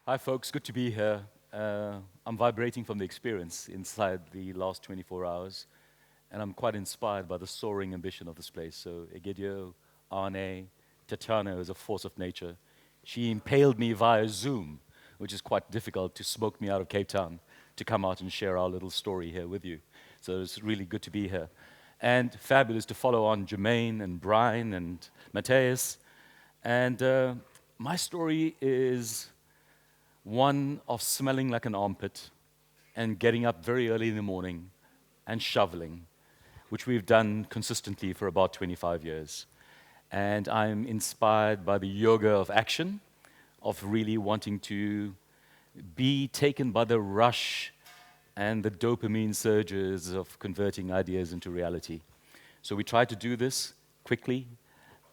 Hi, folks. Good to be here. I'm vibrating from the experience inside the last 24 hours, and I'm quite inspired by the soaring ambition of this place. So, Egidio, Arne, Tatiana is a force of nature. She impaled me via Zoom, which is quite difficult to smoke me out of Cape Town to come out and share our little story here with you. So, it's really good to be here. And fabulous to follow on Jermaine and Brian and Matthias. And my story is one of smelling like an armpit and getting up very early in the morning and shoveling, which we've done consistently for about 25 years. And I'm inspired by the yoga of action, of really wanting to be taken by the rush and the dopamine surges of converting ideas into reality. So we try to do this quickly,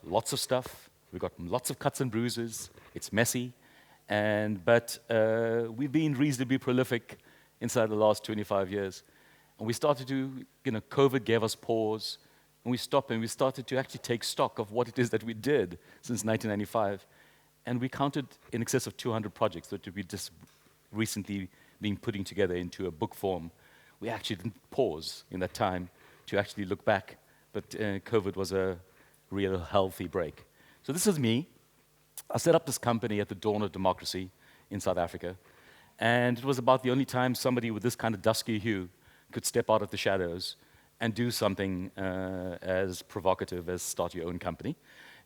lots of stuff. We've got lots of cuts and bruises. It's messy. But we've been reasonably prolific inside the last 25 years. And we started to, COVID gave us pause, and we stopped and we started to actually take stock of what it is that we did since 1995. And we counted in excess of 200 projects that we just recently been putting together into a book form. We actually didn't pause in that time to actually look back, but COVID was a real healthy break. So this is me. I set up this company at the dawn of democracy in South Africa, and it was about the only time somebody with this kind of dusky hue could step out of the shadows and do something as provocative as start your own company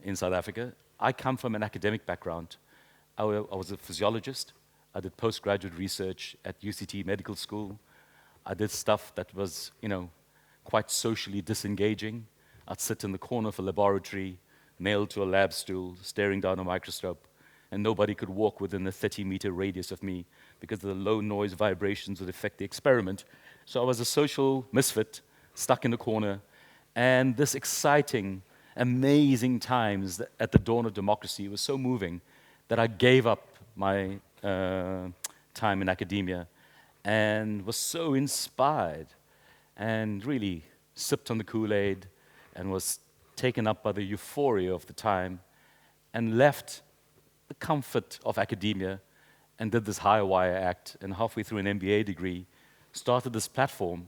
in South Africa. I come from an academic background. I was a physiologist. I did postgraduate research at UCT Medical School. I did stuff that was, quite socially disengaging. I'd sit in the corner of a laboratory, nailed to a lab stool, staring down a microscope, and nobody could walk within a 30-meter radius of me because the low noise vibrations would affect the experiment. So I was a social misfit, stuck in the corner, and this exciting, amazing times at the dawn of democracy was so moving that I gave up my time in academia and was so inspired and really sipped on the Kool-Aid and was taken up by the euphoria of the time and left the comfort of academia and did this high wire act, and halfway through an MBA degree started this platform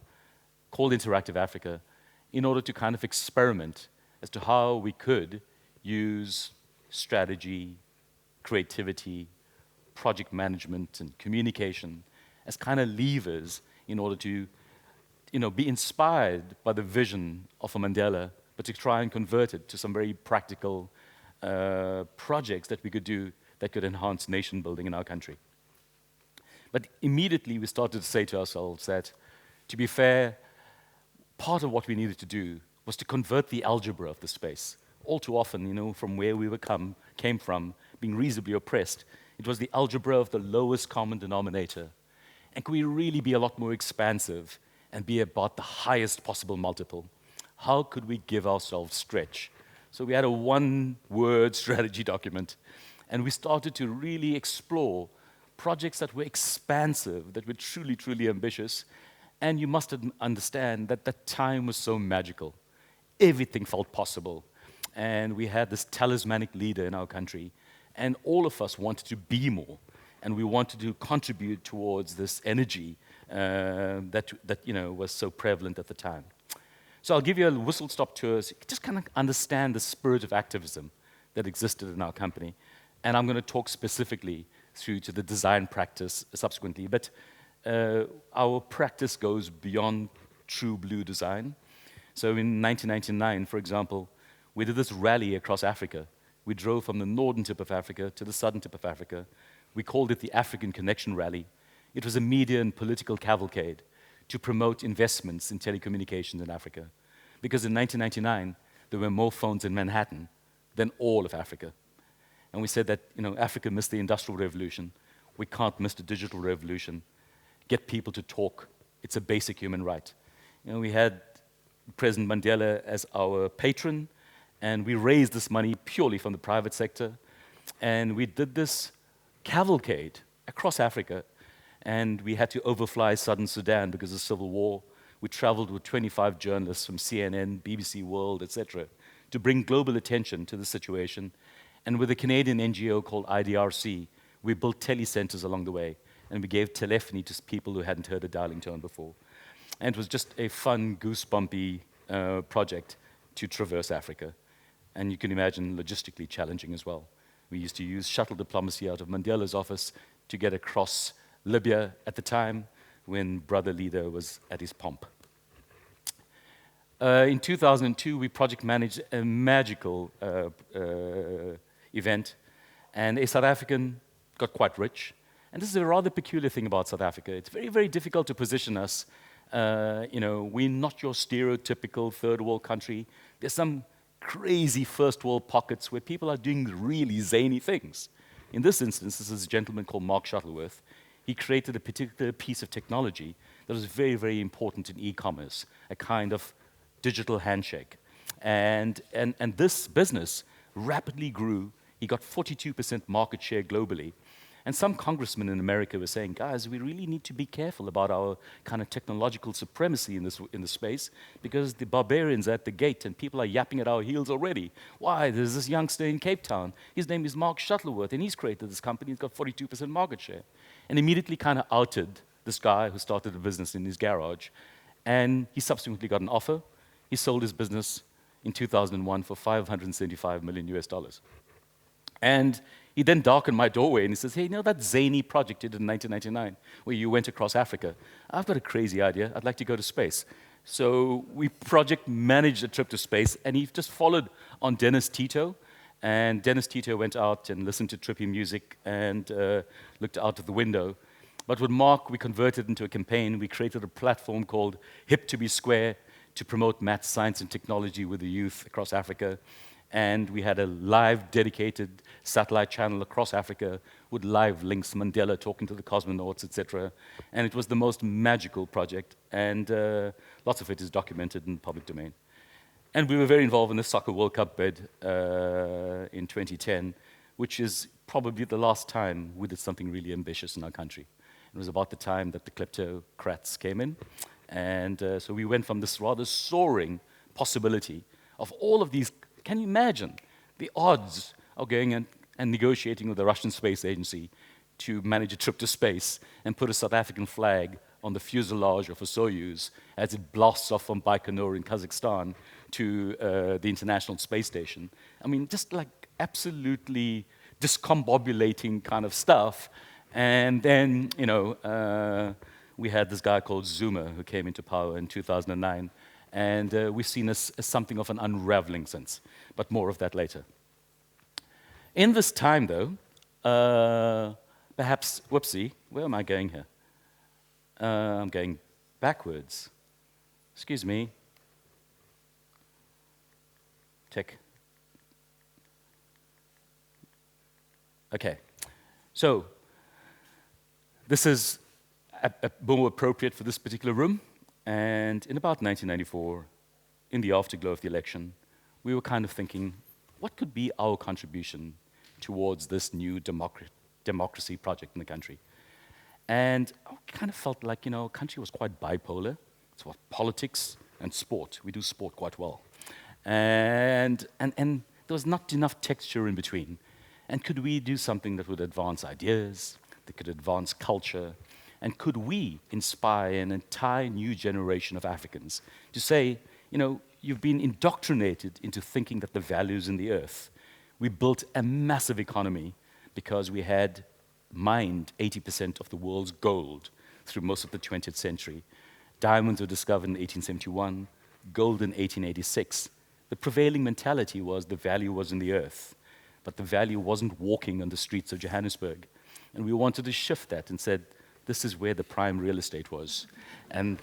called Interactive Africa in order to kind of experiment as to how we could use strategy, creativity, project management, and communication as kind of levers in order to be inspired by the vision of a Mandela, but to try and convert it to some very practical projects that we could do that could enhance nation building in our country. But immediately we started to say to ourselves that, to be fair, part of what we needed to do was to convert the algebra of the space. All too often, from where we came from, being reasonably oppressed, it was the algebra of the lowest common denominator. And could we really be a lot more expansive and be about the highest possible multiple? How could we give ourselves stretch? So we had a one-word strategy document, and we started to really explore projects that were expansive, that were truly, truly ambitious. And you must understand that that time was so magical. Everything felt possible. And we had this talismanic leader in our country, and all of us wanted to be more, and we wanted to contribute towards this energy that was so prevalent at the time. So I'll give you a whistle-stop tour so you can just kind of understand the spirit of activism that existed in our company. And I'm going to talk specifically through to the design practice subsequently. But our practice goes beyond true blue design. So in 1999, for example, we did this rally across Africa. We drove from the northern tip of Africa to the southern tip of Africa. We called it the African Connection Rally. It was a media and political cavalcade to promote investments in telecommunications in Africa. Because in 1999, there were more phones in Manhattan than all of Africa. And we said that, Africa missed the Industrial Revolution. We can't miss the digital revolution. Get people to talk. It's a basic human right. We had President Mandela as our patron, and we raised this money purely from the private sector. And we did this cavalcade across Africa. And we had to overfly southern Sudan because of the civil war. We traveled with 25 journalists from CNN, BBC World, etc., to bring global attention to the situation. And with a Canadian NGO called IDRC, We built telecenters along the way, and we gave telephony to people who hadn't heard a dialing tone before. And it was just a fun, goosebumpy project to traverse Africa. And you can imagine logistically challenging as well. We used to use shuttle diplomacy out of Mandela's office to get across Libya at the time when Brother Leader was at his pomp. In 2002, we project managed a magical event, and a South African got quite rich. And this is a rather peculiar thing about South Africa. It's very, very difficult to position us. We're not your stereotypical third world country. There's some crazy first world pockets where people are doing really zany things. In this instance, this is a gentleman called Mark Shuttleworth. He created a particular piece of technology that was very, very important in e-commerce, a kind of digital handshake. And this business rapidly grew. He got 42% market share globally. And some congressmen in America were saying, guys, we really need to be careful about our kind of technological supremacy in this space, because the barbarians are at the gate and people are yapping at our heels already. Why? There's this youngster in Capetown. His name is Mark Shuttleworth, and he's created this company. He's got 42% market share. And immediately kind of outed this guy who started a business in his garage. And he subsequently got an offer. He sold his business in 2001 for $575 million US. And he then darkened my doorway and he says, hey, you know that zany project you did in 1999 where you went across Africa? I've got a crazy idea. I'd like to go to space. So we project managed a trip to space, and he just followed on Dennis Tito. And Dennis Tito went out and listened to trippy music and looked out of the window. But with Mark, we converted into a campaign. We created a platform called Hip to be Square to promote math, science, and technology with the youth across Africa. And we had a live, dedicated satellite channel across Africa with live links, Mandela talking to the cosmonauts, etc. And it was the most magical project, and lots of it is documented in the public domain. And we were very involved in the Soccer World Cup bid in 2010, which is probably the last time we did something really ambitious in our country. It was about the time that the kleptocrats came in. And so we went from this rather soaring possibility of all of these. Can you imagine the odds of going and negotiating with the Russian Space Agency to manage a trip to space and put a South African flag on the fuselage of a Soyuz as it blasts off from Baikonur in Kazakhstan to the International Space Station? I mean, just like absolutely discombobulating kind of stuff. And then, we had this guy called Zuma who came into power in 2009. And we've seen as something of an unraveling since, but more of that later. In this time, though, perhaps, whoopsie, where am I going here? I'm going backwards. Excuse me. Tick. Okay. So, this is more appropriate for this particular room. And in about 1994, in the afterglow of the election, we were kind of thinking, what could be our contribution towards this new democracy project in the country? And I kind of felt like, our country was quite bipolar. It's about politics and sport. We do sport quite well. And there was not enough texture in between. And could we do something that would advance ideas, that could advance culture? And could we inspire an entire new generation of Africans to say, you've been indoctrinated into thinking that the value is in the earth. We built a massive economy because we had mined 80% of the world's gold through most of the 20th century. Diamonds were discovered in 1871, gold in 1886. The prevailing mentality was the value was in the earth, but the value wasn't walking on the streets of Johannesburg. And we wanted to shift that and said, this is where the prime real estate was. And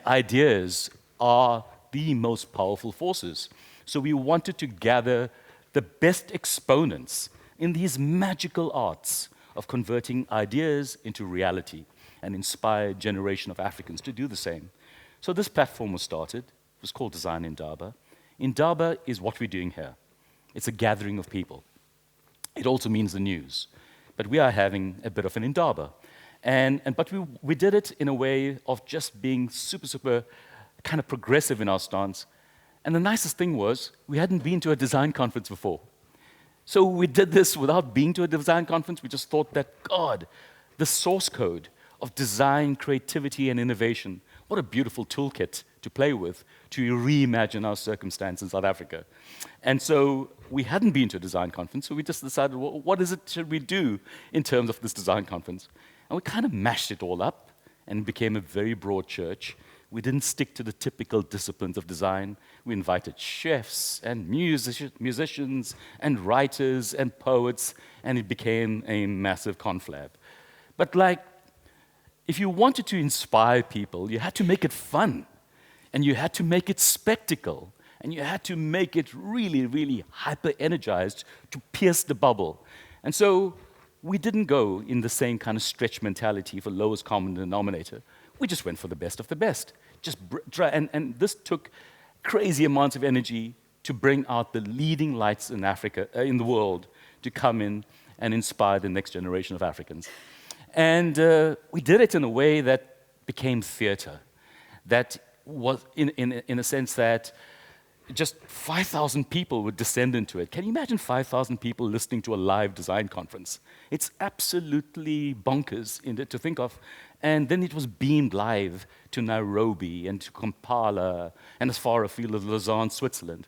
ideas are the most powerful forces. So we wanted to gather the best exponents in these magical arts of converting ideas into reality and inspire a generation of Africans to do the same. So this platform was started. It was called Design Indaba. Indaba is what we're doing here. It's a gathering of people. It also means the news. But we are having a bit of an Indaba. But we did it in a way of just being super kind of progressive in our stance. And the nicest thing was, we hadn't been to a design conference before. So we did this without being to a design conference. We just thought that, God, the source code of design, creativity, and innovation, what a beautiful toolkit to play with to reimagine our circumstance in South Africa. And so we hadn't been to a design conference, so we just decided, well, what is it should we do in terms of this design conference? And we kind of mashed it all up and became a very broad church. We didn't stick to the typical disciplines of design. We invited chefs and musicians and writers and poets, and it became a massive conflab. But if you wanted to inspire people, you had to make it fun, and you had to make it spectacle, and you had to make it really, really hyper-energized to pierce the bubble. And so we didn't go in the same kind of stretch mentality for lowest common denominator. We just went for the best of the best. And this took crazy amounts of energy to bring out the leading lights in Africa, in the world, to come in and inspire the next generation of Africans. And we did it in a way that became theater, that was in a sense that just 5,000 people would descend into it. Can you imagine 5,000 people listening to a live design conference? It's absolutely bonkers to think of. And then it was beamed live to Nairobi and to Kampala and as far afield as Lausanne, Switzerland.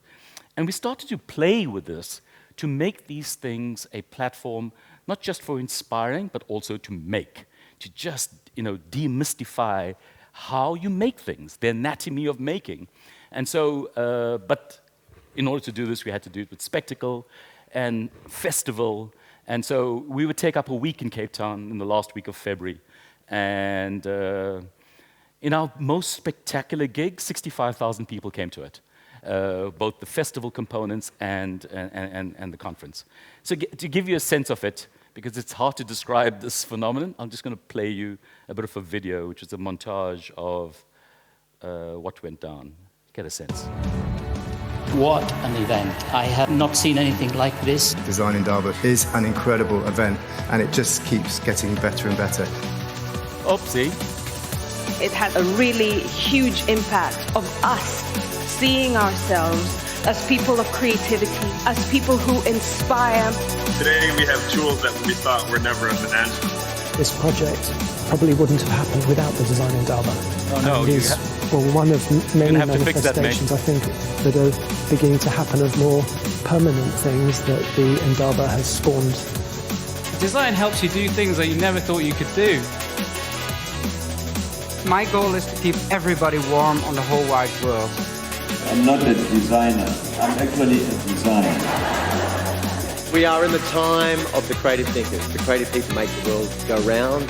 And we started to play with this to make these things a platform not just for inspiring, but also to make, to just demystify how you make things, the anatomy of making. And so, but in order to do this, we had to do it with spectacle and festival. And so we would take up a week in Cape Town in the last week of February. And in our most spectacular gig, 65,000 people came to it, both the festival components and the conference. So to give you a sense of it, because it's hard to describe this phenomenon, I'm just going to play you a bit of a video, which is a montage of what went down. Get a sense. What an event. I have not seen anything like this. Design Indaba is an incredible event, and it just keeps getting better and better. Oopsie. It had a really huge impact of us seeing ourselves as people of creativity, as people who inspire. Today we have tools that we thought were never an answer. This project probably wouldn't have happened without the Design Indaba. Oh no, one of many manifestations, I think, that are beginning to happen of more permanent things that the Indaba has spawned. Design helps you do things that you never thought you could do. My goal is to keep everybody warm on the whole wide world. I'm not a designer, I'm actually a designer. We are in the time of the creative thinkers. The creative people make the world go round.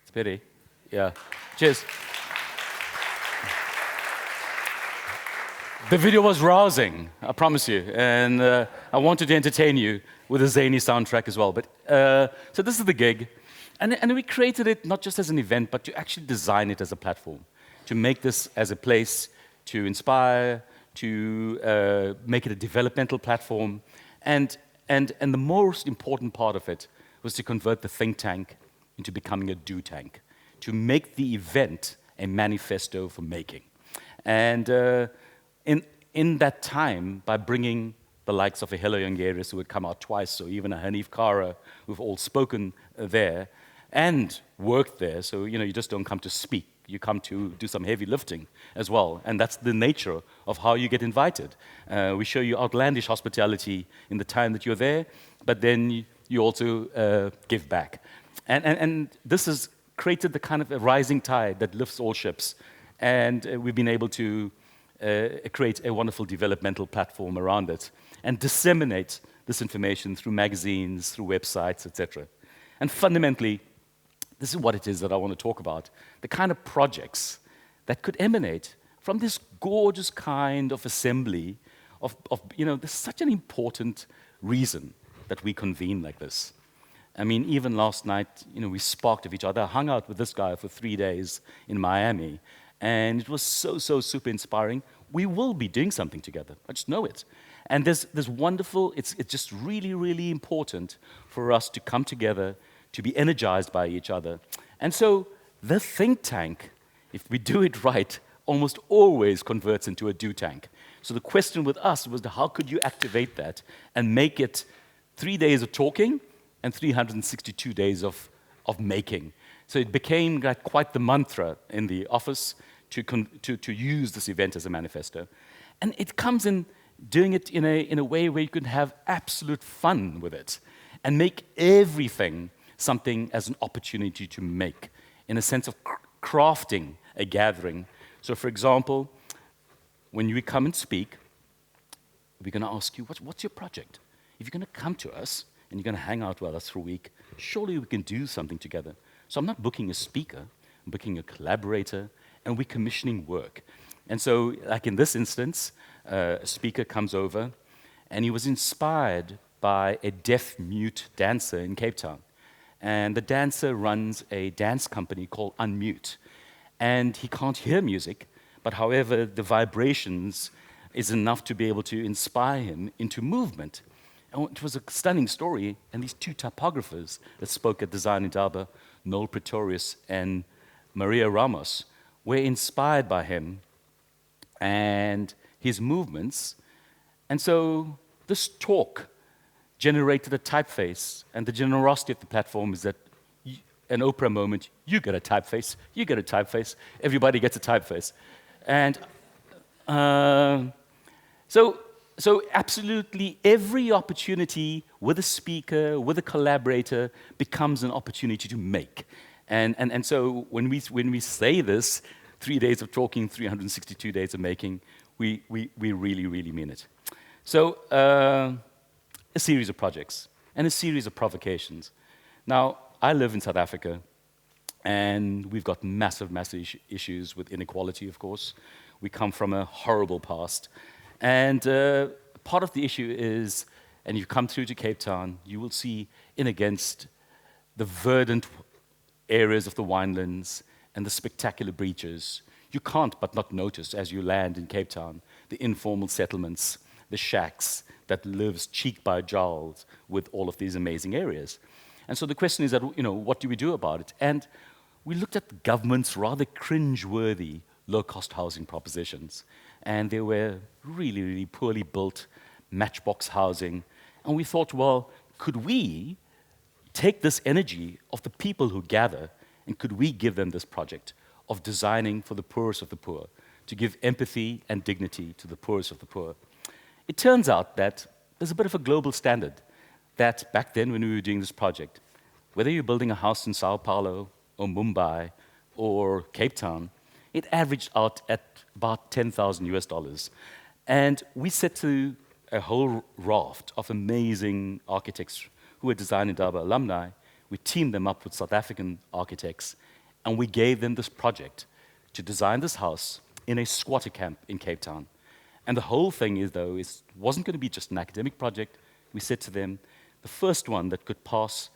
It's a pity. Yeah. Cheers. The video was rousing, I promise you, and I wanted to entertain you with a zany soundtrack as well. But so this is the gig, and we created it not just as an event, but to actually design it as a platform, to make this as a place to inspire, to make it a developmental platform, and the most important part of it was to convert the think tank into becoming a do tank, to make the event a manifesto for making, and. In that time, by bringing the likes of a Helo Youngeris, who had come out twice, or even a Hanif Kara, who've all spoken there and worked there, so you just don't come to speak, you come to do some heavy lifting as well, and that's the nature of how you get invited. We show you outlandish hospitality in the time that you're there, but then you also give back. And this has created the kind of a rising tide that lifts all ships, and we've been able to create a wonderful developmental platform around it and disseminate this information through magazines, through websites, etc. And fundamentally, this is what it is that I want to talk about, the kind of projects that could emanate from this gorgeous kind of assembly of there's such an important reason that we convene like this. I mean, even last night, we sparked of each other. I hung out with this guy for 3 days in Miami, and it was so super inspiring. We will be doing something together. I just know it. And there's wonderful, it's just really, really important for us to come together, to be energized by each other. And so the think tank if we do it right, almost always converts into a do tank. So the question with us was, how could you activate that and make it 3 days of talking and 362 days of making? So it became like quite the mantra in the office to use this event as a manifesto. And it comes in doing it in a way where you can have absolute fun with it and make everything something as an opportunity to make, in a sense of crafting a gathering. So for example, when you come and speak, we're going to ask you, what's your project? If you're going to come to us and you're going to hang out with us for a week, surely we can do something together. So I'm not booking a speaker, I'm booking a collaborator, and we're commissioning work. And so, like in this instance, a speaker comes over, and he was inspired by a deaf-mute dancer in Cape Town. And the dancer runs a dance company called Unmute. And he can't hear music, but however, the vibrations is enough to be able to inspire him into movement. And it was a stunning story, and these two typographers that spoke at Design Indaba, Noel Pretorius and Maria Ramos, were inspired by him and his movements. And so this talk generated a typeface, and the generosity of the platform is that an Oprah moment, you get a typeface, you get a typeface, everybody gets a typeface. And so absolutely every opportunity with a speaker, with a collaborator, becomes an opportunity to make. And so when we say this, 3 days of talking, 362 days of making, we really, really mean it. So a series of projects and a series of provocations. Now, I live in South Africa, and we've got massive issues with inequality, of course. We come from a horrible past. And part of the issue is, and you come through to Cape Town, you will see in against the verdant areas of the winelands and the spectacular beaches. You can't but not notice as you land in Cape Town the informal settlements, the shacks that lives cheek by jowl with all of these amazing areas. And so the question is that, what do we do about it? And we looked at the government's rather cringe-worthy low-cost housing propositions. And they were really, really poorly built matchbox housing. And we thought, well, could we take this energy of the people who gather, and could we give them this project of designing for the poorest of the poor, to give empathy and dignity to the poorest of the poor? It turns out that there's a bit of a global standard that back then when we were doing this project, whether you're building a house in Sao Paulo or Mumbai or Cape Town, it averaged out at about $10,000 US. And we set to a whole raft of amazing architects who were Design Indaba alumni. We teamed them up with South African architects, and we gave them this project to design this house in a squatter camp in Cape Town. And the whole thing wasn't going to be just an academic project. We said to them, the first one that could pass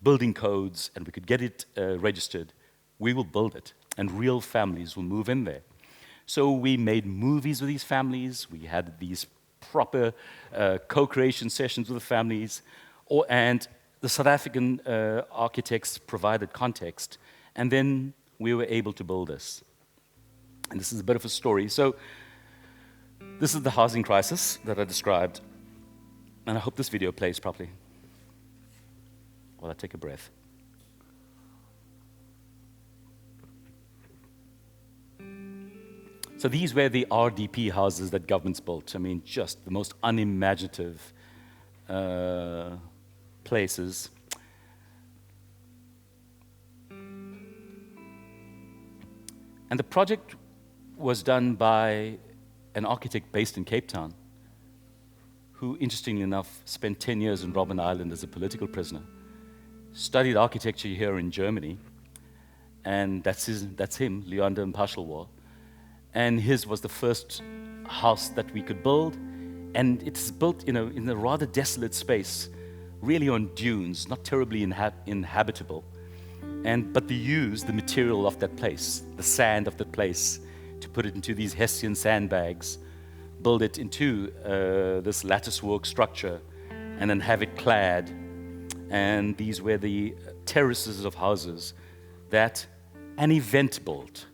building codes and we could get it registered, we will build it, and real families will move in there. So we made movies with these families. We had these proper co-creation sessions with the families, and the South African architects provided context, and then we were able to build this. And this is a bit of a story. So this is the housing crisis that I described, and I hope this video plays properly while I take a breath. So these were the RDP houses that governments built. I mean, just the most unimaginative places. And the project was done by an architect based in Cape Town, who, interestingly enough, spent 10 years in Robben Island as a political prisoner, studied architecture here in Germany, and that's him, Leander Mpashelwa. And his was the first house that we could build, and it's built in a rather desolate space, really on dunes, not terribly inhabitable. But they used the material of that place, the sand of that place, to put it into these Hessian sandbags, build it into this latticework structure, and then have it clad. And these were the terraces of houses that an event built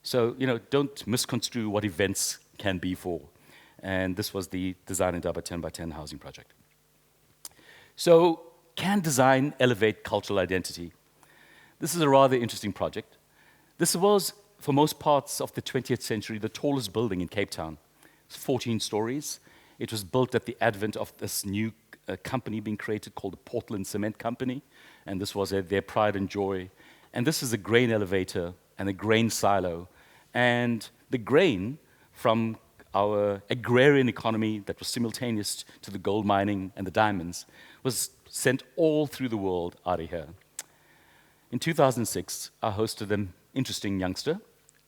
So, don't misconstrue what events can be for. And this was the Design Indaba 10x10 housing project. So, can design elevate cultural identity? This is a rather interesting project. This was, for most parts of the 20th century, the tallest building in Cape Town. It's 14 stories. It was built at the advent of this new company being created called the Portland Cement Company, and this was their pride and joy. And this is a grain elevator and a grain silo. And the grain from our agrarian economy that was simultaneous to the gold mining and the diamonds was sent all through the world out of here. In 2006, I hosted an interesting youngster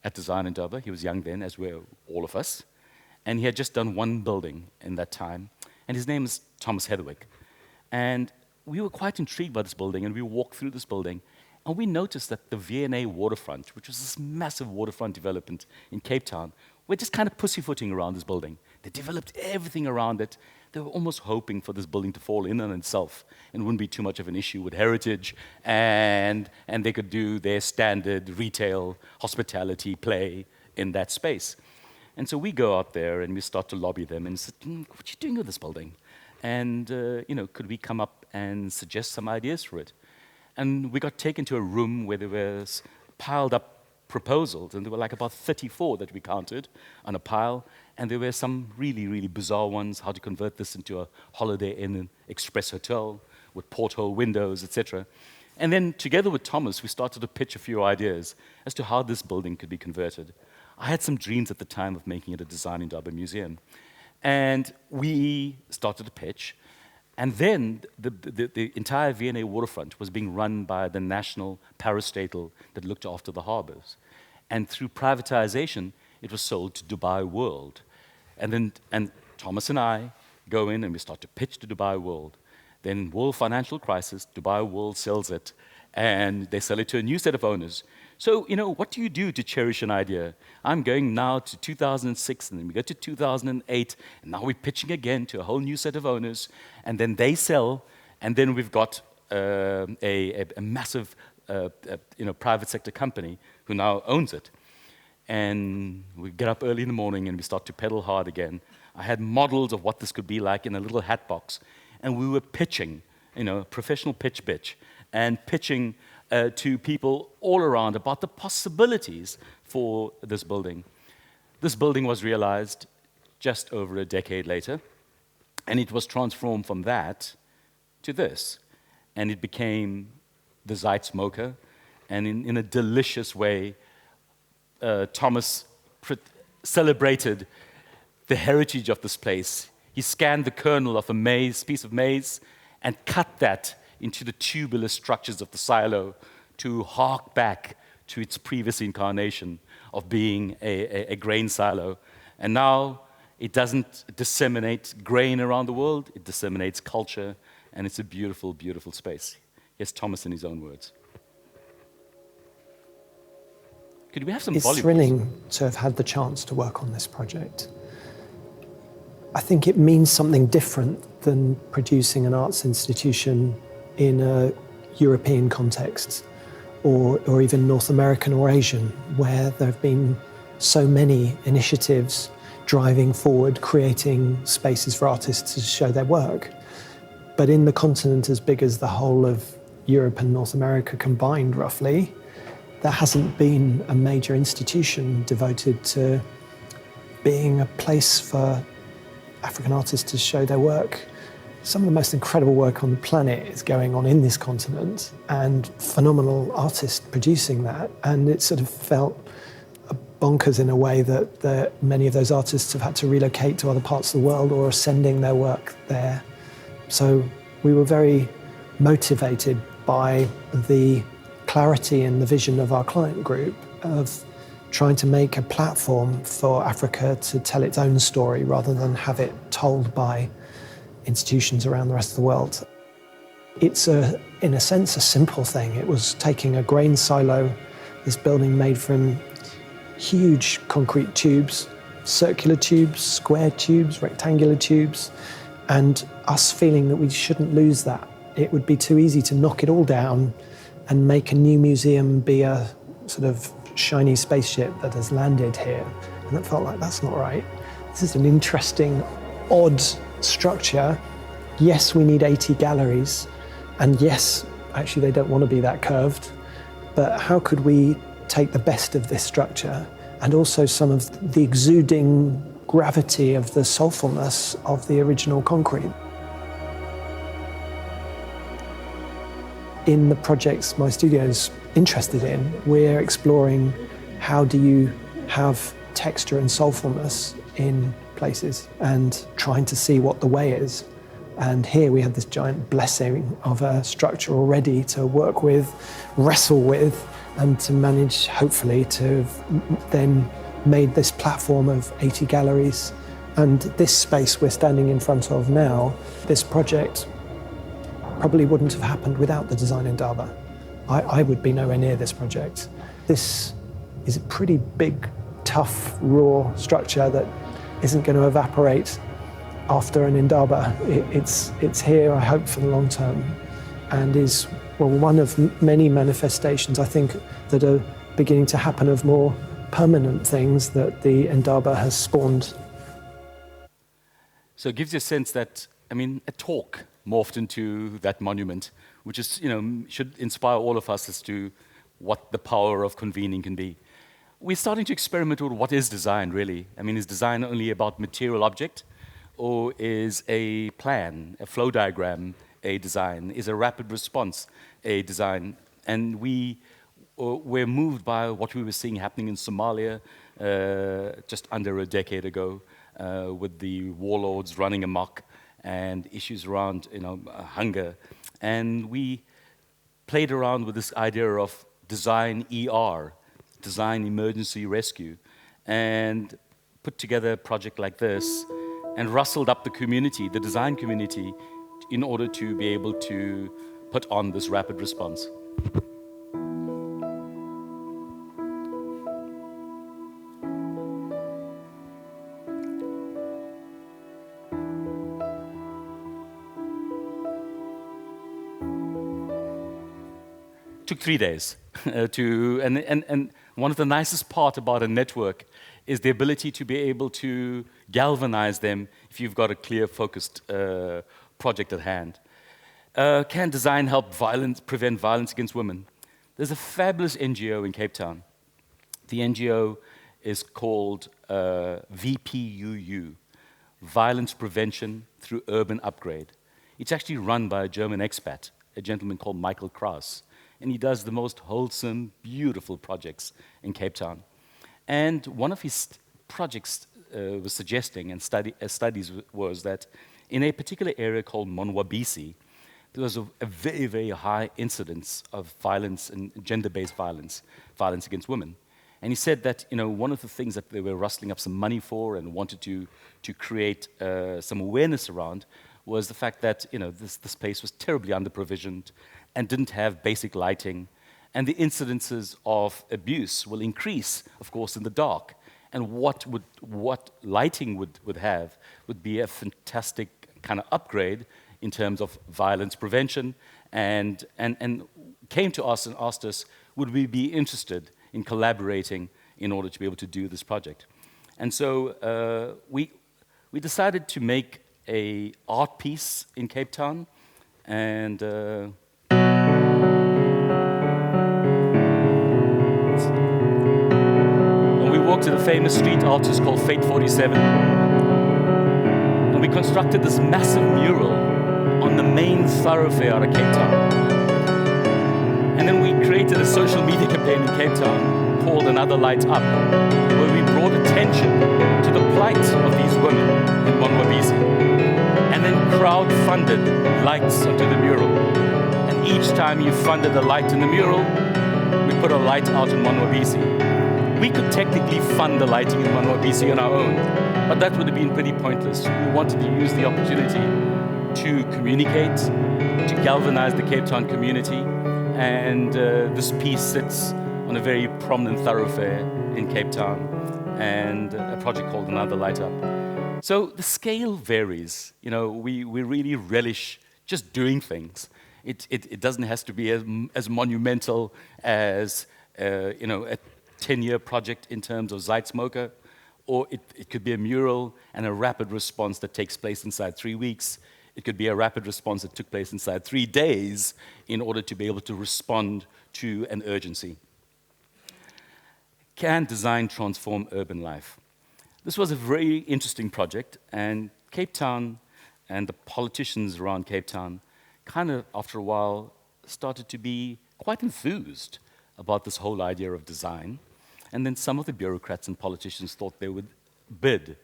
at Design Indaba. He was young then, as were all of us. And he had just done one building in that time. And his name is Thomas Heatherwick. And we were quite intrigued by this building, and we walked through this building, and we noticed that the V&A waterfront, which was this massive waterfront development in Cape Town, were just kind of pussyfooting around this building. They developed everything around it. They were almost hoping for this building to fall in on itself and wouldn't be too much of an issue with heritage, and they could do their standard retail, hospitality play in that space. And so we go out there and we start to lobby them and said, what are you doing with this building? And, could we come up and suggest some ideas for it? And we got taken to a room where there was piled up proposals, and there were like about 34 that we counted on a pile, and there were some really, really bizarre ones, how to convert this into a Holiday Inn Express hotel with porthole windows, etc. And then together with Thomas, we started to pitch a few ideas as to how this building could be converted. I had some dreams at the time of making it a Design Indaba museum. And we started to pitch. And then the entire V&A waterfront was being run by the national parastatal that looked after the harbors. And through privatization, it was sold to Dubai World. And Thomas and I go in and we start to pitch to Dubai World. Then world financial crisis, Dubai World sells it, and they sell it to a new set of owners. So, what do you do to cherish an idea? I'm going now to 2006, and then we go to 2008, and now we're pitching again to a whole new set of owners, and then they sell, and then we've got a massive private sector company who now owns it. And we get up early in the morning, and we start to pedal hard again. I had models of what this could be like in a little hat box, and we were pitching, professional pitch, and pitching to people all around about the possibilities for this building. This building was realized just over a decade later, and it was transformed from that to this. And it became the Zeitsmoker, and in a delicious way, Thomas celebrated the heritage of this place. He scanned the kernel of a piece of maize, and cut that into the tubular structures of the silo to hark back to its previous incarnation of being a grain silo. And now it doesn't disseminate grain around the world, it disseminates culture, and it's a beautiful, beautiful space. Here's Thomas in his own words. Could we have some volume? It's thrilling to have had the chance to work on this project. I think it means something different than producing an arts institution in a European context, or even North American or Asian, where there have been so many initiatives driving forward, creating spaces for artists to show their work. But in the continent as big as the whole of Europe and North America combined, roughly, there hasn't been a major institution devoted to being a place for African artists to show their work. Some of the most incredible work on the planet is going on in this continent, and phenomenal artists producing that. And it sort of felt bonkers in a way that many of those artists have had to relocate to other parts of the world or are sending their work there. So we were very motivated by the clarity and the vision of our client group of trying to make a platform for Africa to tell its own story rather than have it told by institutions around the rest of the world. It's, in a sense, a simple thing. It was taking a grain silo, this building made from huge concrete tubes, circular tubes, square tubes, rectangular tubes, and us feeling that we shouldn't lose that. It would be too easy to knock it all down and make a new museum be a sort of shiny spaceship that has landed here. And it felt like, that's not right. This is an interesting, odd structure. Yes, we need 80 galleries. And yes, actually they don't want to be that curved. But how could we take the best of this structure and also some of the exuding gravity of the soulfulness of the original concrete? In the projects my studio's interested in, we're exploring how do you have texture and soulfulness in places and trying to see what the way is. And here we have this giant blessing of a structure already to work with, wrestle with, and to manage, hopefully, to have then made this platform of 80 galleries. And this space we're standing in front of now, this project probably wouldn't have happened without the Design Indaba. I would be nowhere near this project. This is a pretty big, tough, raw structure that isn't going to evaporate after an Indaba. It's here, I hope, for the long term, and is, well, one of many manifestations, I think, that are beginning to happen of more permanent things that the Indaba has spawned. So it gives you a sense that, I mean, a talk morphed into that monument, which is, should inspire all of us as to what the power of convening can be. We're starting to experiment with what is design, really. I mean, is design only about material object? Or is a plan, a flow diagram, a design? Is a rapid response a design? And we're moved by what we were seeing happening in Somalia just under a decade ago, with the warlords running amok and issues around hunger. And we played around with this idea of design ER, design emergency rescue, and put together a project like this and rustled up the community, the design community, in order to be able to put on this rapid response. Took 3 days and one of the nicest part about a network is the ability to be able to galvanize them if you've got a clear, focused project at hand. Can design help prevent violence against women? There's a fabulous NGO in Cape Town. The NGO is called VPUU, Violence Prevention Through Urban Upgrade. It's actually run by a German expat, a gentleman called Michael Kraus. And he does the most wholesome, beautiful projects in Cape Town. And one of his projects was suggesting, and studies was that in a particular area called Monwabisi, there was a very, very high incidence of violence and gender-based violence against women. And he said that one of the things that they were rustling up some money for and wanted to create some awareness around was the fact that this place was terribly under-provisioned and didn't have basic lighting, and the incidences of abuse will increase, of course, in the dark. And what lighting would have would be a fantastic kind of upgrade in terms of violence prevention, and came to us and asked us, would we be interested in collaborating in order to be able to do this project? And so we decided to make an art piece in Cape Town, and we walked to the famous street artist called Fate 47, and we constructed this massive mural on the main thoroughfare out of Cape Town. And then we created a social media campaign in Cape Town called Another Light Up, where we brought attention to the plight of these women in Monwabisi, and then crowd-funded lights onto the mural. And each time you funded a light in the mural, we put a light out in Monwabisi. We could technically fund the lighting in Monwabisi on our own, but that would have been pretty pointless. We wanted to use the opportunity to communicate, to galvanize the Cape Town community, and this piece sits on a very prominent thoroughfare in Cape Town, and a project called Another Light Up. So the scale varies. We really relish just doing things. It doesn't have to be as monumental as a 10-year project in terms of Zeitsmoker, or it could be a mural and a rapid response that takes place inside 3 weeks. It could be a rapid response that took place inside 3 days in order to be able to respond to an urgency. Can design transform urban life? This was a very interesting project, and Cape Town and the politicians around Cape Town kind of, after a while, started to be quite enthused about this whole idea of design. And then some of the bureaucrats and politicians thought they would bid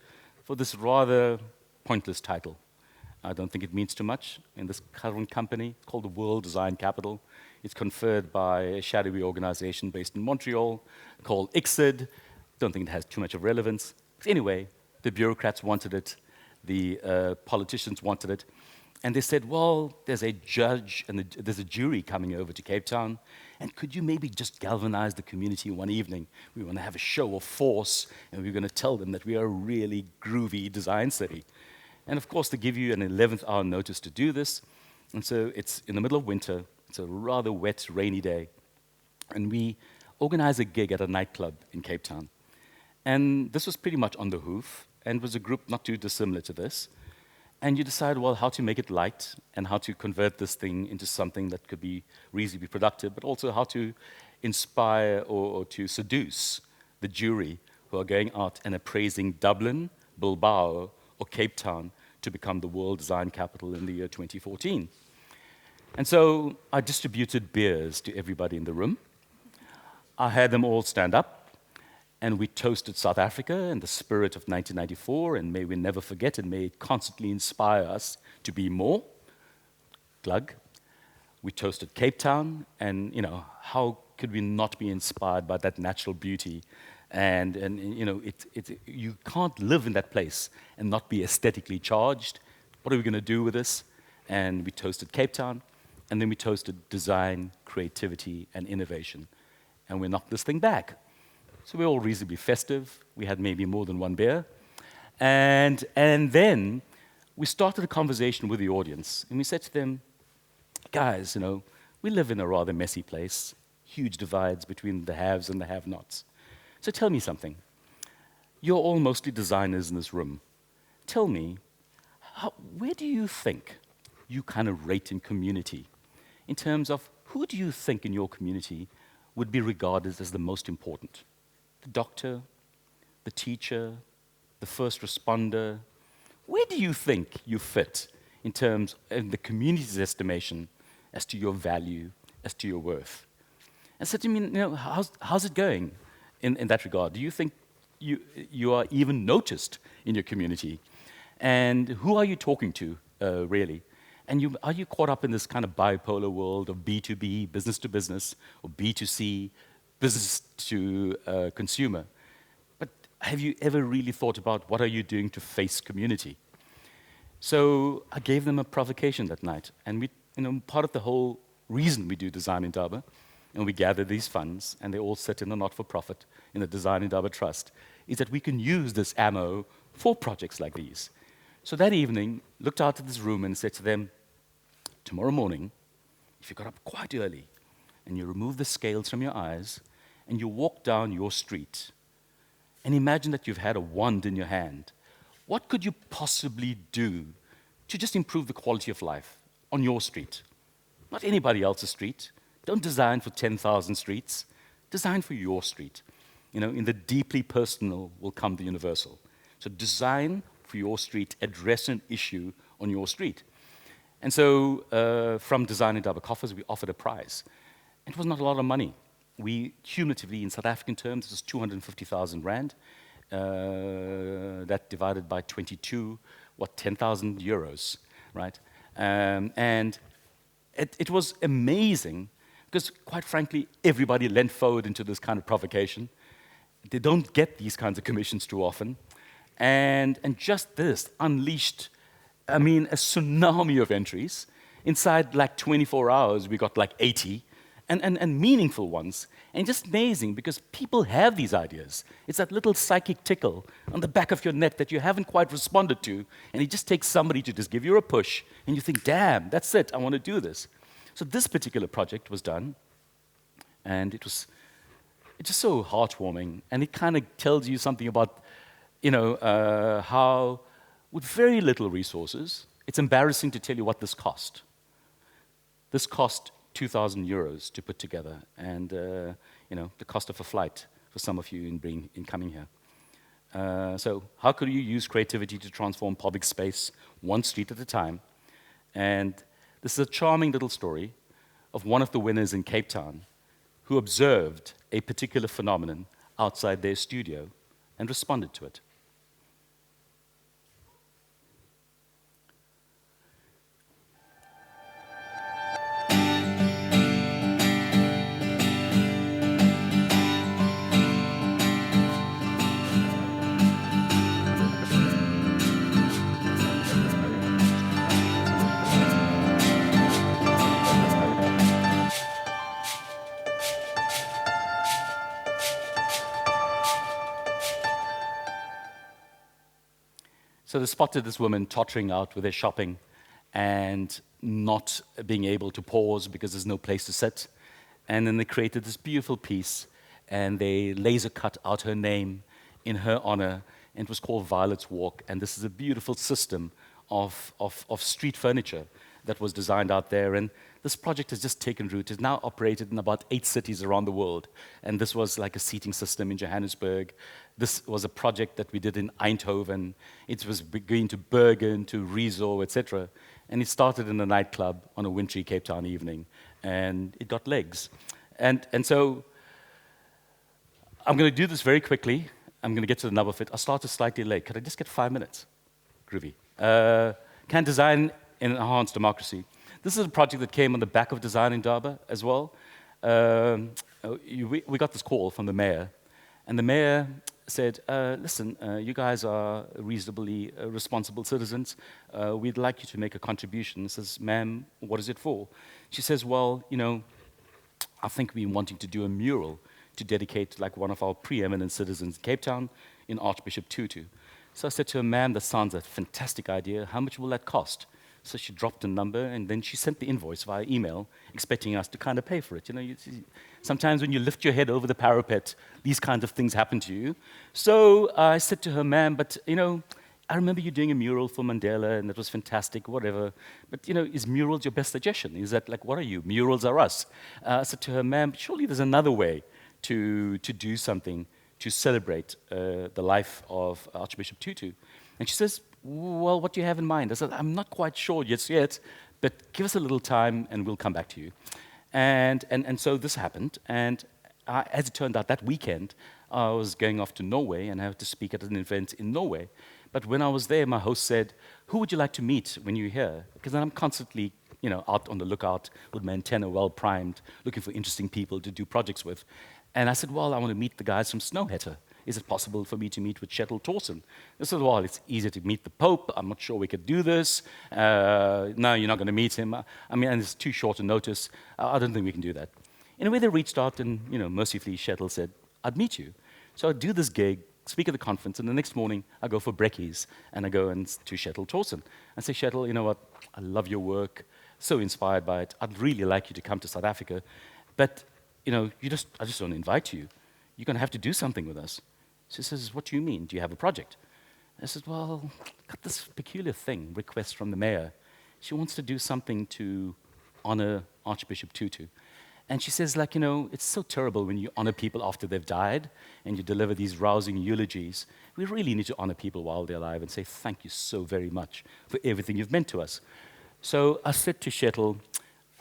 for this rather pointless title. I don't think it means too much in this current company called the World Design Capital. It's conferred by a shadowy organization based in Montreal called ICSID. Don't think it has too much of relevance. But anyway, the bureaucrats wanted it, the politicians wanted it, and they said, well, there's a judge and there's a jury coming over to Cape Town, and could you maybe just galvanize the community one evening? We want to have a show of force, and we're going to tell them that we are a really groovy design city. And of course, they give you an 11th hour notice to do this, and so it's in the middle of winter, it's a rather wet, rainy day, and we organize a gig at a nightclub in Cape Town. And this was pretty much on the hoof, and was a group not too dissimilar to this. And you decide, well, how to make it light and how to convert this thing into something that could be reasonably productive, but also how to inspire or to seduce the jury who are going out and appraising Dublin, Bilbao, or Cape Town to become the world design capital in the year 2014. And so I distributed beers to everybody in the room. I had them all stand up, and we toasted South Africa in the spirit of 1994, and may we never forget, and may it constantly inspire us to be more. Glug. We toasted Cape Town, and how could we not be inspired by that natural beauty? And you can't live in that place and not be aesthetically charged. What are we going to do with this? And we toasted Cape Town, and then we toasted design, creativity, and innovation. And we knocked this thing back. So we were all reasonably festive. We had maybe more than one beer. And then we started a conversation with the audience. And we said to them, guys, we live in a rather messy place, huge divides between the haves and the have-nots. So tell me something. You're all mostly designers in this room. Tell me, where do you think you kind of rate in community? In terms of who do you think in your community would be regarded as the most important? The doctor, the teacher, the first responder. Where do you think you fit in terms of the community's estimation as to your value, as to your worth? And so to me, how's it going in that regard? Do you think you are even noticed in your community? And who are you talking to, really? And are you caught up in this kind of bipolar world of B2B, business to business, or B2C, business to consumer? But have you ever really thought about what are you doing to face community? So I gave them a provocation that night, and part of the whole reason we do Design Indaba, and we gather these funds, and they all sit in a not-for-profit in the Design Indaba Trust, is that we can use this ammo for projects like these. So that evening, looked out at this room and said to them, tomorrow morning, if you got up quite early, and you remove the scales from your eyes, and you walk down your street, and imagine that you've had a wand in your hand, what could you possibly do to just improve the quality of life on your street? Not anybody else's street. Don't design for 10,000 streets. Design for your street. In the deeply personal will come the universal. So design for your street, address an issue on your street. And so from Design Indaba coffers, we offered a prize. It was not a lot of money. We cumulatively, in South African terms, it was 250,000 rand. That divided by 22, 10,000 euros, right? And it was amazing because, quite frankly, everybody leant forward into this kind of provocation. They don't get these kinds of commissions too often. And just this unleashed, a tsunami of entries. Inside like 24 hours, we got like 80. And meaningful ones. And just amazing because people have these ideas. It's that little psychic tickle on the back of your neck that you haven't quite responded to, and it just takes somebody to just give you a push, and you think, damn, that's it, I want to do this. So this particular project was done, and it it's just so heartwarming, and it kind of tells you something about, how with very little resources, it's embarrassing to tell you what this cost. This cost 2,000 euros to put together, and the cost of a flight for some of you in coming here. So how could you use creativity to transform public space one street at a time? And this is a charming little story of one of the winners in Capetown who observed a particular phenomenon outside their studio and responded to it. So they spotted this woman tottering out with their shopping and not being able to pause because there's no place to sit. And then they created this beautiful piece, and they laser cut out her name in her honor, and it was called Violet's Walk. And this is a beautiful system of street furniture that was designed out there. And this project has just taken root. It's now operated in about 8 cities around the world. And this was like a seating system in Johannesburg. This was a project that we did in Eindhoven. It was going to Bergen, to Rizzo, etc. And it started in a nightclub on a wintry Cape Town evening. And it got legs. And so I'm going to do this very quickly. I'm going to get to the nub of it. I started slightly late. Could I just get 5 minutes? Groovy. Can design enhance democracy? This is a project that came on the back of Design Indaba as well. We got this call from the mayor, and the mayor said, listen, you guys are reasonably responsible citizens. We'd like you to make a contribution. He says, ma'am, what is it for? She says, well, I think we're wanting to do a mural to dedicate like one of our preeminent citizens in Cape Town, in Archbishop Tutu. So I said to her, ma'am, that sounds a fantastic idea. How much will that cost? So she dropped a number, and then she sent the invoice via email, expecting us to kind of pay for it. Sometimes when you lift your head over the parapet, these kinds of things happen to you. So I said to her, ma'am, but I remember you doing a mural for Mandela, and it was fantastic, whatever. But is murals your best suggestion? Is that like, what are you? Murals are us. I said to her, ma'am, surely there's another way to do something to celebrate the life of Archbishop Tutu. And she says, well, what do you have in mind? I said, I'm not quite sure yet, but give us a little time and we'll come back to you. And so this happened, and as it turned out, that weekend, I was going off to Norway, and I had to speak at an event in Norway. But when I was there, my host said, who would you like to meet when you're here? Because I'm constantly out on the lookout with my antenna well primed, looking for interesting people to do projects with. And I said, well, I want to meet the guys from Snowhatter. Is it possible for me to meet with Kjetil Thorsen? I said, well, it's easy to meet the Pope. I'm not sure we could do this. No, you're not going to meet him. And it's too short a notice. I don't think we can do that. Anyway, they reached out, and mercifully, Kjetil said, I'd meet you. So I do this gig, speak at the conference, and the next morning, I go for brekkies, and I go to Kjetil Thorsen. I say, Kjetil, you know what? I love your work. So inspired by it. I'd really like you to come to South Africa. But, I just don't invite you. You're going to have to do something with us. She says, what do you mean? Do you have a project? I said, well, I've got this peculiar request from the mayor. She wants to do something to honor Archbishop Tutu. And she says, it's so terrible when you honor people after they've died and you deliver these rousing eulogies. We really need to honor people while they're alive and say thank you so very much for everything you've meant to us. So I said to Kjetil,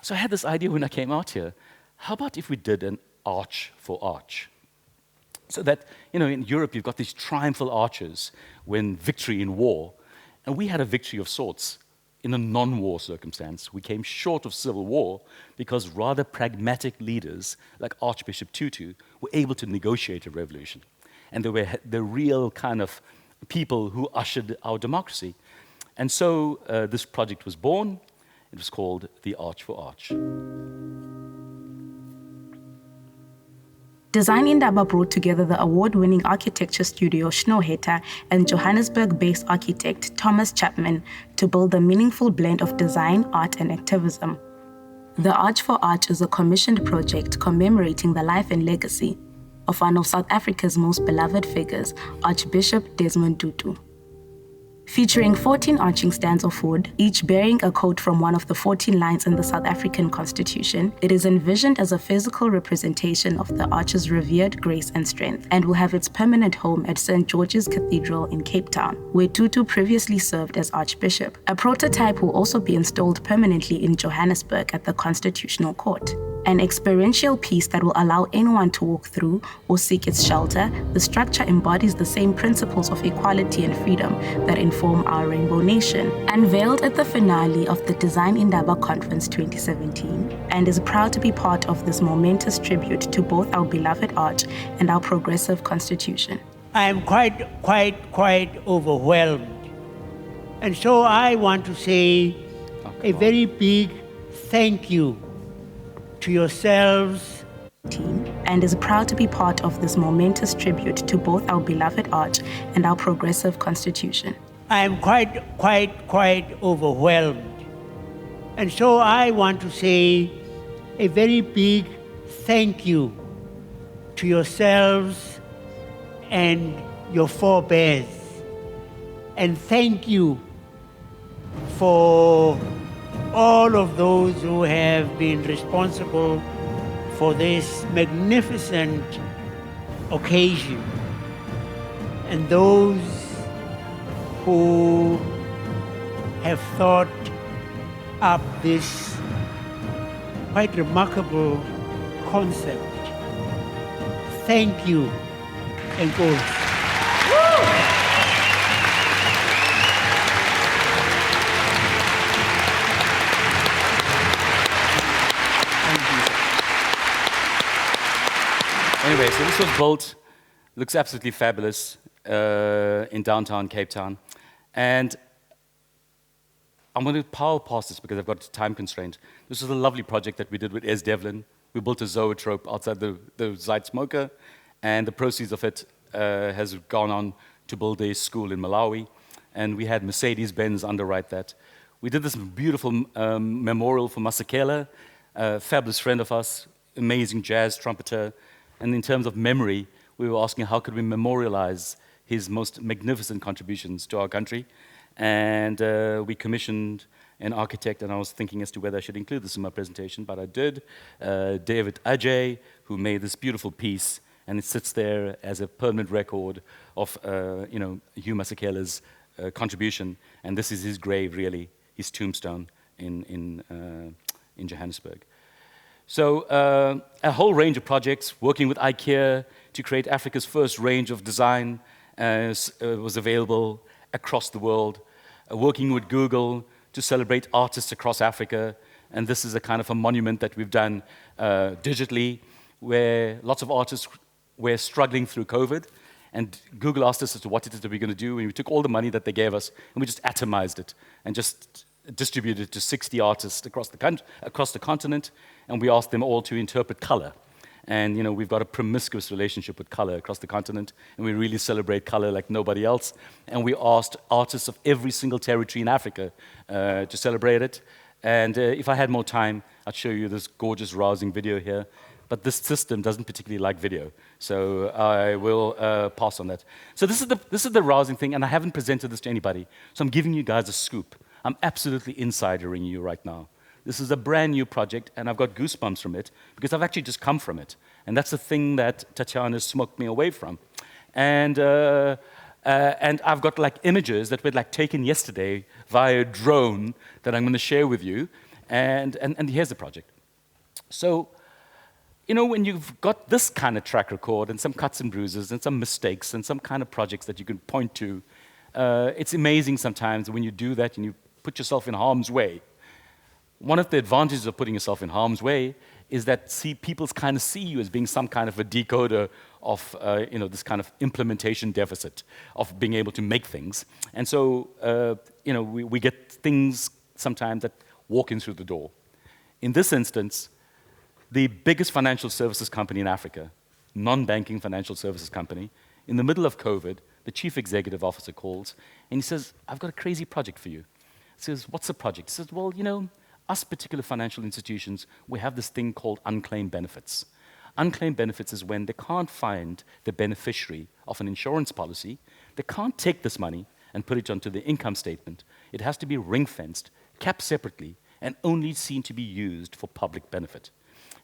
so I had this idea when I came out here, how about if we did an arch for arch? So that, in Europe, you've got these triumphal arches when victory in war. And we had a victory of sorts in a non-war circumstance. We came short of civil war because rather pragmatic leaders like Archbishop Tutu were able to negotiate a revolution. And they were the real kind of people who ushered our democracy. And so this project was born. It was called the Arch for Arch. Design Indaba brought together the award-winning architecture studio Snowhatter and Johannesburg-based architect Thomas Chapman to build a meaningful blend of design, art, and activism. The Arch for Arch is a commissioned project commemorating the life and legacy of one of South Africa's most beloved figures, Archbishop Desmond Tutu. Featuring 14 arching stands of wood, each bearing a quote from one of the 14 lines in the South African Constitution, it is envisioned as a physical representation of the arch's revered grace and strength, and will have its permanent home at St. George's Cathedral in Capetown, where Tutu previously served as Archbishop. A prototype will also be installed permanently in Johannesburg at the Constitutional Court. An experiential piece that will allow anyone to walk through or seek its shelter, the structure embodies the same principles of equality and freedom that inform our Rainbow Nation. Unveiled at the finale of the Design Indaba Conference 2017, and is proud to be part of this momentous tribute to both our beloved arch and our progressive constitution. I am quite overwhelmed. And so I want to say a very big thank you to yourselves. And is proud to be part of this momentous tribute to both our beloved arch and our progressive constitution. I am quite overwhelmed. And so I want to say a very big thank you to yourselves and your forebears. And thank you for all of those who have been responsible for this magnificent occasion, and those who have thought up this quite remarkable concept. Thank you, and go. Anyway, so this was built, looks absolutely fabulous in downtown Cape Town. And I'm going to power past this because I've got a time constraint. This was a lovely project that we did with Devlin. We built a zoetrope outside the Zeit smoker, and the proceeds of it has gone on to build a school in Malawi. And we had Mercedes-Benz underwrite that. We did this beautiful memorial for Masekela, a fabulous friend of ours, amazing jazz trumpeter. And in terms of memory, we were asking how could we memorialize his most magnificent contributions to our country. And we commissioned an architect, and I was thinking as to whether I should include this in my presentation, but I did. David Ajay, who made this beautiful piece, and it sits there as a permanent record of Hugh Masekela's contribution. And this is his grave, really, his tombstone in Johannesburg. So a whole range of projects, working with IKEA to create Africa's first range of design was available across the world, working with Google to celebrate artists across Africa. And this is a kind of a monument that we've done digitally, where lots of artists were struggling through COVID. And Google asked us as to what it is that we're going to do, and we took all the money that they gave us, and we just atomized it, and just distributed it to 60 artists across the continent, and we asked them all to interpret color. And we've got a promiscuous relationship with color across the continent, and we really celebrate color like nobody else. And we asked artists of every single territory in Africa to celebrate it. And if I had more time, I'd show you this gorgeous, rousing video here. But this system doesn't particularly like video, so I will pass on that. So this is the rousing thing, and I haven't presented this to anybody, so I'm giving you guys a scoop. I'm absolutely insidering you right now. This is a brand new project, and I've got goosebumps from it, because I've actually just come from it. And that's the thing that Tatiana smoked me away from. And I've got images that were taken yesterday via drone that I'm going to share with you. And here's the project. So, when you've got this kind of track record and some cuts and bruises and some mistakes and some kind of projects that you can point to, it's amazing sometimes when you do that and you put yourself in harm's way. One of the advantages of putting yourself in harm's way is that people kind of see you as being some kind of a decoder of this kind of implementation deficit of being able to make things. And so we get things sometimes that walk in through the door. In this instance, the biggest financial services company in Africa, non-banking financial services company, in the middle of COVID, the chief executive officer calls and he says, "I've got a crazy project for you." He says, "What's the project?" He says, "Well, us particular financial institutions, we have this thing called unclaimed benefits. Unclaimed benefits is when they can't find the beneficiary of an insurance policy. They can't take this money and put it onto the income statement. It has to be ring-fenced, kept separately, and only seen to be used for public benefit.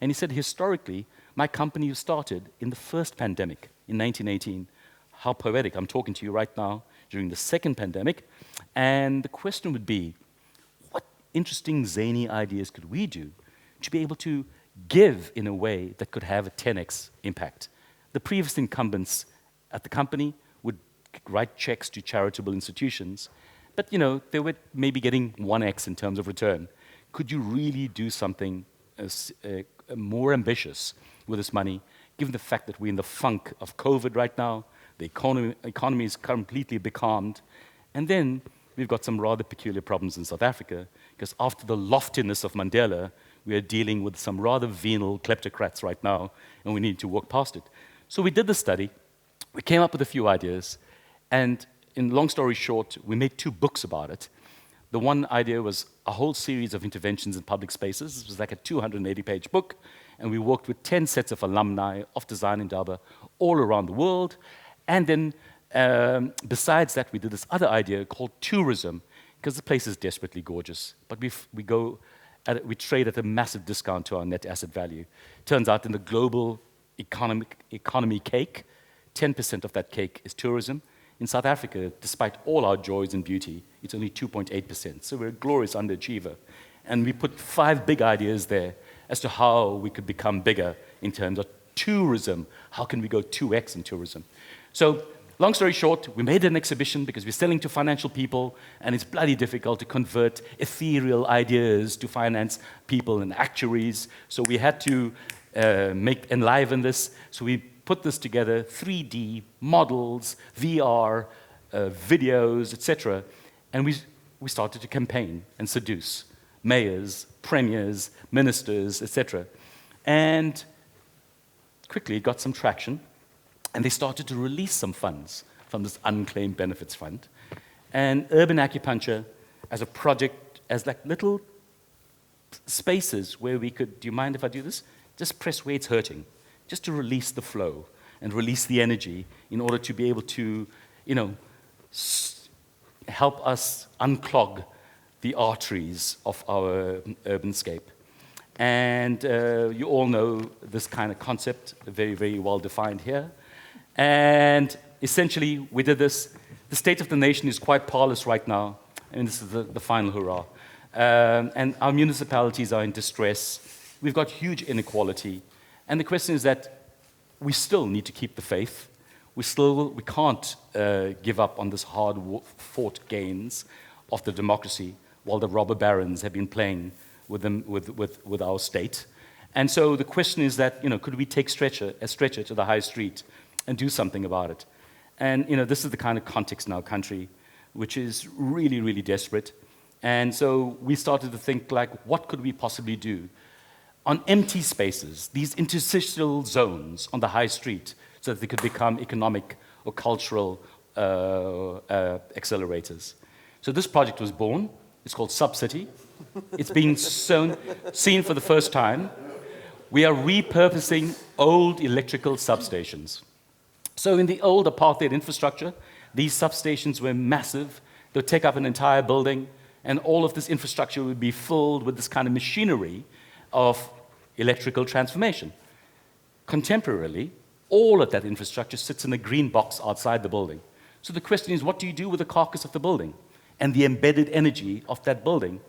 And he said, historically, my company started in the first pandemic in 1918. How poetic. I'm talking to you right now during the second pandemic. And the question would be, what interesting, zany ideas could we do to be able to give in a way that could have a 10x impact? The previous incumbents at the company would write checks to charitable institutions, but they were maybe getting 1x in terms of return. Could you really do something more ambitious with this money, given the fact that we're in the funk of COVID right now, the economy is completely becalmed, and then we've got some rather peculiar problems in South Africa, because after the loftiness of Mandela, we are dealing with some rather venal kleptocrats right now, and we need to walk past it. So we did the study, we came up with a few ideas, and in long story short, we made 2 books about it. The one idea was a whole series of interventions in public spaces. It was like a 280-page book, and we worked with 10 sets of alumni of Design Indaba all around the world. And then, besides that, we did this other idea called tourism, because the place is desperately gorgeous. But we trade at a massive discount to our net asset value. Turns out in the global economy cake, 10% of that cake is tourism. In South Africa, despite all our joys and beauty, it's only 2.8%. So we're a glorious underachiever. And we put 5 big ideas there as to how we could become bigger in terms of tourism. How can we go 2x in tourism? So, long story short, we made an exhibition because we're selling to financial people, and it's bloody difficult to convert ethereal ideas to finance people and actuaries. So we had to enliven this. So we put this together, 3D models, VR, videos, etc. And we started to campaign and seduce mayors, premiers, ministers, etc. And quickly it got some traction, and they started to release some funds from this unclaimed benefits fund. And urban acupuncture as a project, as like little spaces where we could, do you mind if I do this? Just press where it's hurting, just to release the flow and release the energy in order to be able to, help us unclog the arteries of our urbanscape. And you all know this kind of concept, very, very well defined here. And essentially, we did this. The state of the nation is quite parlous right now, and this is the final hurrah. And our municipalities are in distress. We've got huge inequality. And the question is that we still need to keep the faith. We can't give up on this hard-fought gains of the democracy while the robber barons have been playing with our state. And so the question is that, could we take a stretcher to the high street and do something about it? And, this is the kind of context in our country which is really, really desperate. And so we started to think, like, what could we possibly do on empty spaces, these interstitial zones on the high street, so that they could become economic or cultural accelerators. So this project was born. It's called Subcity. It's being seen for the first time. We are repurposing old electrical substations. So in the old apartheid infrastructure, these substations were massive. They would take up an entire building, and all of this infrastructure would be filled with this kind of machinery of electrical transformation. Contemporarily, all of that infrastructure sits in a green box outside the building. So the question is, what do you do with the carcass of the building and the embedded energy of that building?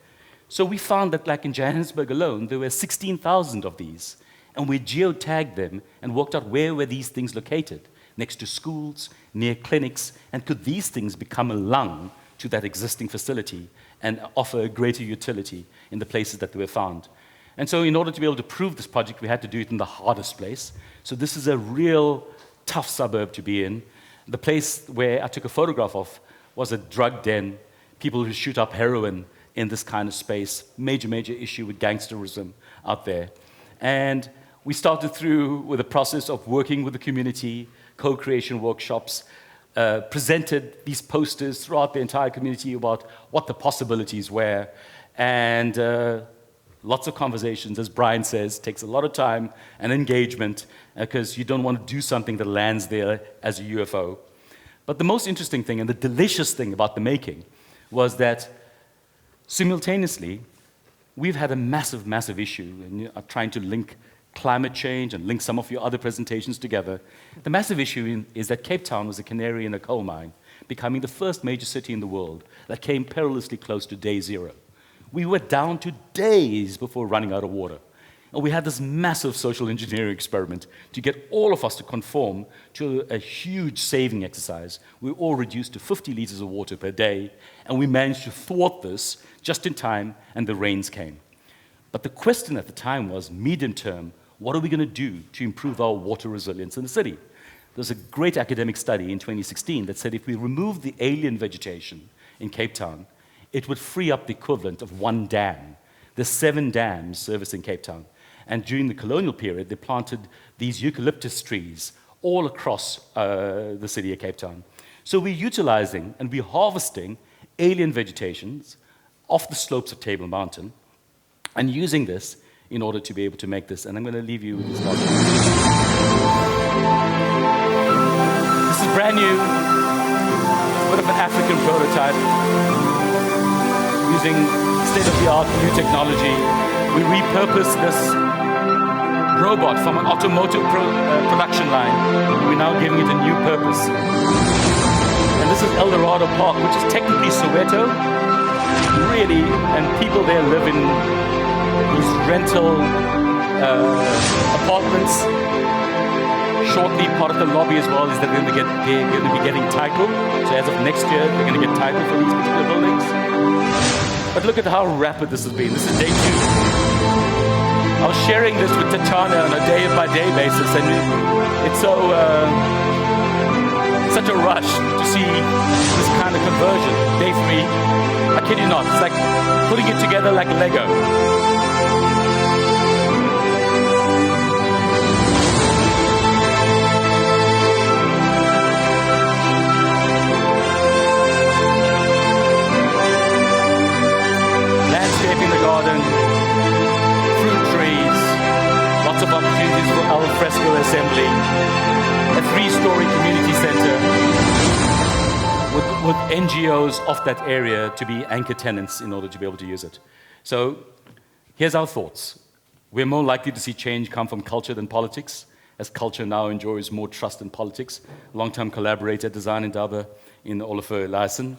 So we found that, like in Johannesburg alone, there were 16,000 of these, and we geotagged them and worked out where were these things located, next to schools, near clinics, and could these things become a lung to that existing facility and offer a greater utility in the places that they were found. And so in order to be able to prove this project, we had to do it in the hardest place. So this is a real tough suburb to be in. The place where I took a photograph of was a drug den, people who shoot up heroin in this kind of space, major, major issue with gangsterism out there. And we started through with a process of working with the community, co-creation workshops, presented these posters throughout the entire community about what the possibilities were. And lots of conversations, as Brian says, takes a lot of time and engagement because you don't want to do something that lands there as a UFO. But the most interesting thing and the delicious thing about the making was that simultaneously, we've had a massive, massive issue in trying to link climate change and link some of your other presentations together. The massive issue is that Cape Town was a canary in a coal mine, becoming the first major city in the world that came perilously close to day zero. We were down to days before running out of water. And we had this massive social engineering experiment to get all of us to conform to a huge saving exercise. We were all reduced to 50 liters of water per day, and we managed to thwart this just in time, and the rains came. But the question at the time was, medium term, what are we going to do to improve our water resilience in the city? There's a great academic study in 2016 that said if we remove the alien vegetation in Cape Town, it would free up the equivalent of one dam. There's 7 dams servicing Cape Town. And during the colonial period, they planted these eucalyptus trees all across the city of Cape Town. So we're utilizing and we're harvesting alien vegetations off the slopes of Table Mountain and using this in order to be able to make this. And I'm going to leave you with this document. This is brand new. It's a bit of an African prototype using state-of-the-art new technology. We repurposed this robot from an automotive production line. We're now giving it a new purpose. And this is El Dorado Park, which is technically Soweto, really, and people there live in these rental apartments. Shortly, part of the lobby as well is that they're going to be getting title. So as of next year, they're going to get title for these particular buildings. But look at how rapid this has been. This is day 2. I was sharing this with Tatiana on a day-by-day basis, and it's so such a rush to see this kind of conversion. Day 3, I kid you not, it's like putting it together like Lego. Landscaping the garden, fruit trees, lots of opportunities for al fresco assembly, a 3-story community center with NGOs of that area to be anchor tenants in order to be able to use it. So here's our thoughts. We're more likely to see change come from culture than politics, as culture now enjoys more trust than politics. Long-term collaborator at Design Indaba in Oliver Lyson.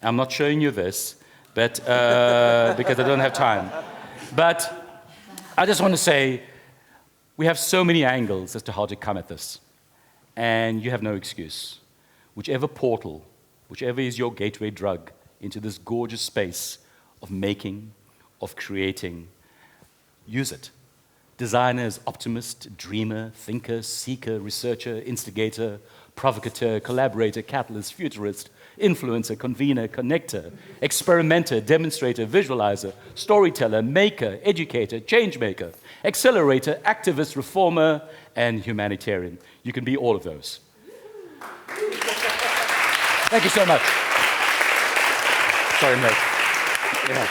I'm not showing you this, but because I don't have time. But I just want to say, we have so many angles as to how to come at this. And you have no excuse. Whichever portal, whichever is your gateway drug into this gorgeous space of making, of creating, use it. Designer is optimist, dreamer, thinker, seeker, researcher, instigator, provocateur, collaborator, catalyst, futurist, influencer, convener, connector, experimenter, demonstrator, visualizer, storyteller, maker, educator, change maker, accelerator, activist, reformer, and humanitarian. You can be all of those. Thank you so much. Sorry, mate. Yeah.